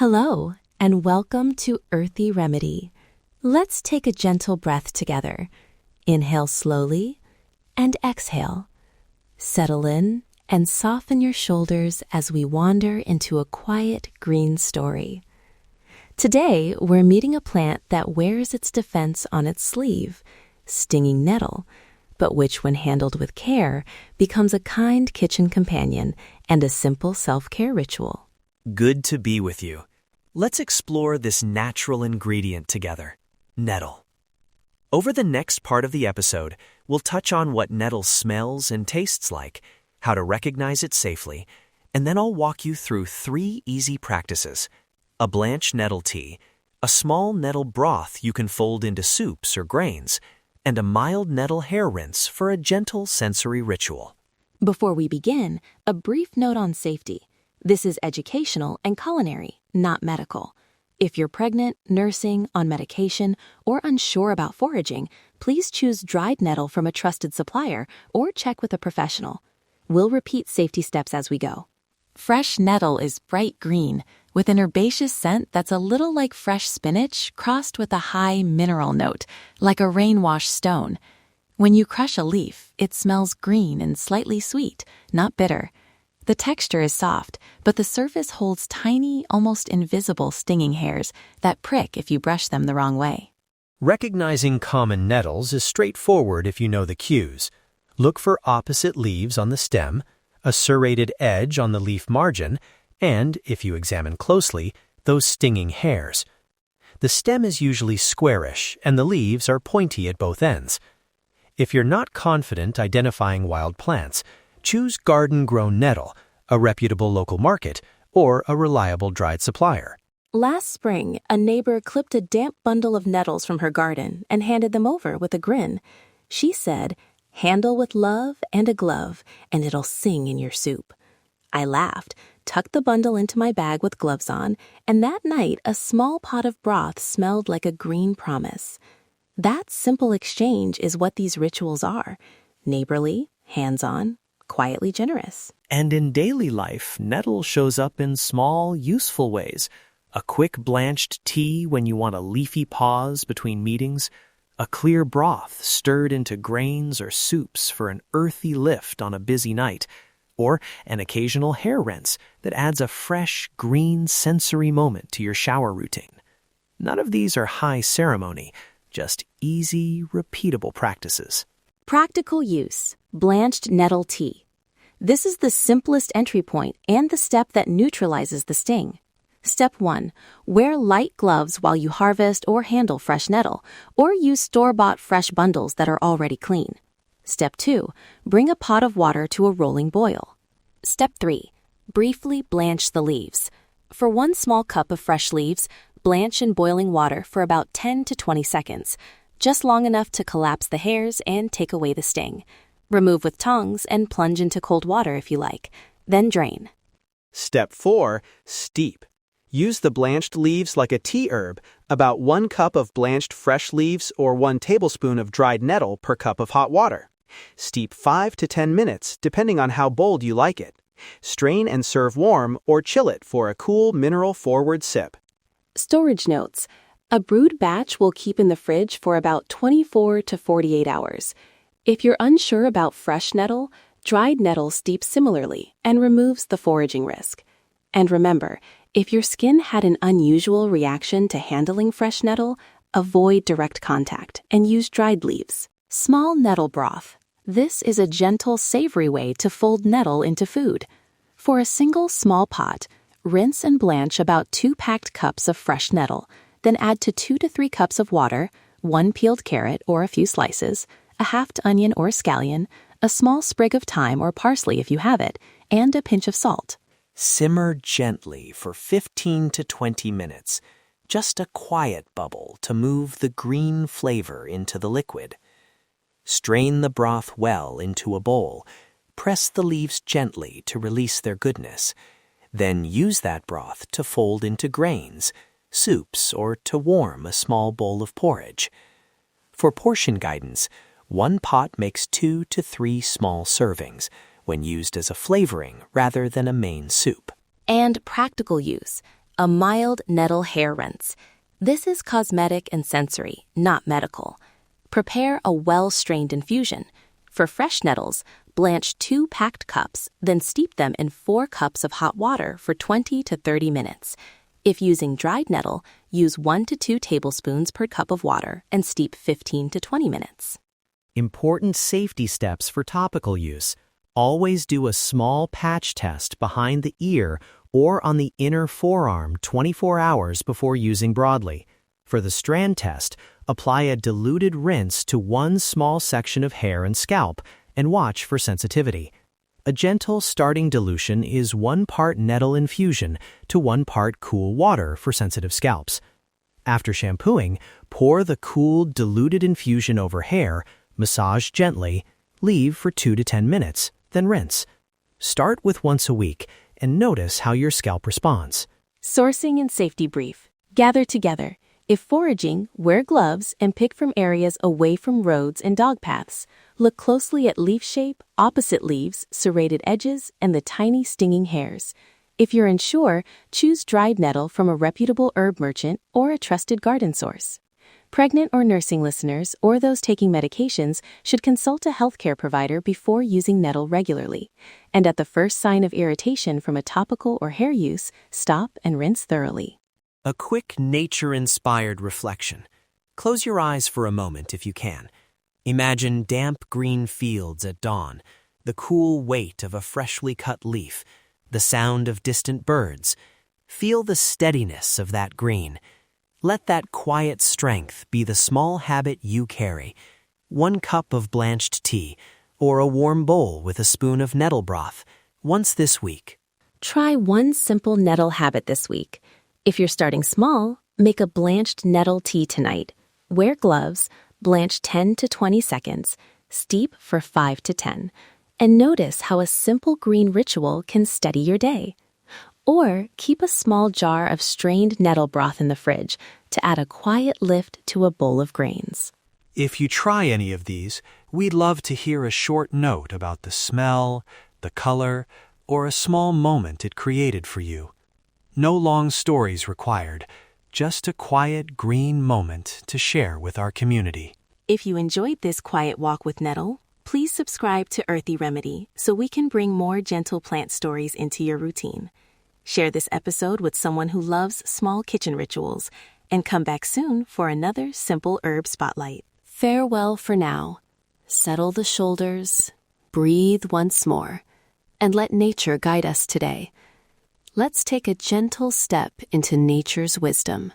Hello, and welcome to Earthy Remedy. Let's take a gentle breath together. Inhale slowly and exhale. Settle in and soften your shoulders as we wander into a quiet green story. Today, we're meeting a plant that wears its defense on its sleeve, stinging nettle, but which, when handled with care, becomes a kind kitchen companion and a simple self-care ritual. Good to be with you. Let's explore this natural ingredient together, nettle. Over the next part of the episode, we'll touch on what nettle smells and tastes like, how to recognize it safely, and then I'll walk you through 3 easy practices: a blanched nettle tea, a small nettle broth you can fold into soups or grains, and a mild nettle hair rinse for a gentle sensory ritual. Before we begin, a brief note on safety. This is educational and culinary, not medical. If you're pregnant, nursing, on medication, or unsure about foraging, please choose dried nettle from a trusted supplier or check with a professional. We'll repeat safety steps as we go. Fresh nettle is bright green, with an herbaceous scent that's a little like fresh spinach crossed with a high mineral note, like a rain-washed stone. When you crush a leaf, it smells green and slightly sweet, not bitter. The texture is soft, but the surface holds tiny, almost invisible stinging hairs that prick if you brush them the wrong way. Recognizing common nettles is straightforward if you know the cues. Look for opposite leaves on the stem, a serrated edge on the leaf margin, and, if you examine closely, those stinging hairs. The stem is usually squarish, and the leaves are pointy at both ends. If you're not confident identifying wild plants, choose garden-grown nettle, a reputable local market, or a reliable dried supplier. Last spring, a neighbor clipped a damp bundle of nettles from her garden and handed them over with a grin. She said, "Handle with love and a glove, and it'll sing in your soup." I laughed, tucked the bundle into my bag with gloves on, and that night a small pot of broth smelled like a green promise. That simple exchange is what these rituals are: neighborly, hands-on, quietly generous. And in daily life, nettle shows up in small, useful ways. A quick blanched tea when you want a leafy pause between meetings, a clear broth stirred into grains or soups for an earthy lift on a busy night, or an occasional hair rinse that adds a fresh, green sensory moment to your shower routine. None of these are high ceremony, just easy, repeatable practices. Practical use: blanched nettle tea. This is the simplest entry point and the step that neutralizes the sting. Step 1. Wear light gloves while you harvest or handle fresh nettle, or use store-bought fresh bundles that are already clean. Step 2. Bring a pot of water to a rolling boil. Step 3. Briefly blanch the leaves. For 1 small cup of fresh leaves, blanch in boiling water for about 10 to 20 seconds, just long enough to collapse the hairs and take away the sting. Remove with tongs and plunge into cold water if you like, then drain. Step 4. Steep. Use the blanched leaves like a tea herb, about 1 cup of blanched fresh leaves or 1 tablespoon of dried nettle per cup of hot water. Steep 5 to 10 minutes, depending on how bold you like it. Strain and serve warm or chill it for a cool, mineral-forward sip. Storage notes: a brewed batch will keep in the fridge for about 24 to 48 hours. If you're unsure about fresh nettle, dried nettle steeps similarly and removes the foraging risk. And remember, if your skin had an unusual reaction to handling fresh nettle, avoid direct contact and use dried leaves. Small nettle broth. This is a gentle, savory way to fold nettle into food. For a single small pot, rinse and blanch about 2 packed cups of fresh nettle, then add to 2 to 3 cups of water, 1 peeled carrot or a few slices, a halved onion or scallion, a small sprig of thyme or parsley if you have it, and a pinch of salt. Simmer gently for 15 to 20 minutes, just a quiet bubble to move the green flavor into the liquid. Strain the broth well into a bowl. Press the leaves gently to release their goodness. Then use that broth to fold into grains, soups, or to warm a small bowl of porridge. For portion guidance, 1 pot makes 2 to 3 small servings, when used as a flavoring rather than a main soup. And practical use: a mild nettle hair rinse. This is cosmetic and sensory, not medical. Prepare a well-strained infusion. For fresh nettles, blanch 2 packed cups, then steep them in 4 cups of hot water for 20 to 30 minutes. If using dried nettle, use 1 to 2 tablespoons per cup of water and steep 15 to 20 minutes. Important safety steps for topical use. Always do a small patch test behind the ear or on the inner forearm 24 hours before using broadly. For the strand test, apply a diluted rinse to one small section of hair and scalp and watch for sensitivity. A gentle starting dilution is 1 part nettle infusion to 1 part cool water for sensitive scalps. After shampooing, pour the cool, diluted infusion over hair, massage gently, leave for 2 to 10 minutes, then rinse. Start with once a week and notice how your scalp responds. Sourcing and safety brief. Gather together. If foraging, wear gloves and pick from areas away from roads and dog paths. Look closely at leaf shape, opposite leaves, serrated edges, and the tiny stinging hairs. If you're unsure, choose dried nettle from a reputable herb merchant or a trusted garden source. Pregnant or nursing listeners or those taking medications should consult a healthcare provider before using nettle regularly. And at the first sign of irritation from a topical or hair use, stop and rinse thoroughly. A quick nature-inspired reflection. Close your eyes for a moment if you can. Imagine damp green fields at dawn, the cool weight of a freshly cut leaf, the sound of distant birds. Feel the steadiness of that green. Let that quiet strength be the small habit you carry. 1 cup of blanched tea, or a warm bowl with a spoon of nettle broth, once this week. Try one simple nettle habit this week. If you're starting small, make a blanched nettle tea tonight. Wear gloves, blanch 10 to 20 seconds, steep for 5 to 10, and notice how a simple green ritual can steady your day. Or keep a small jar of strained nettle broth in the fridge to add a quiet lift to a bowl of grains. If you try any of these, we'd love to hear a short note about the smell, the color, or a small moment it created for you. No long stories required, just a quiet green moment to share with our community. If you enjoyed this quiet walk with Nettle, please subscribe to Earthy Remedy so we can bring more gentle plant stories into your routine. Share this episode with someone who loves small kitchen rituals, and come back soon for another simple herb spotlight. Farewell for now. Settle the shoulders, breathe once more, and let nature guide us today. Let's take a gentle step into nature's wisdom.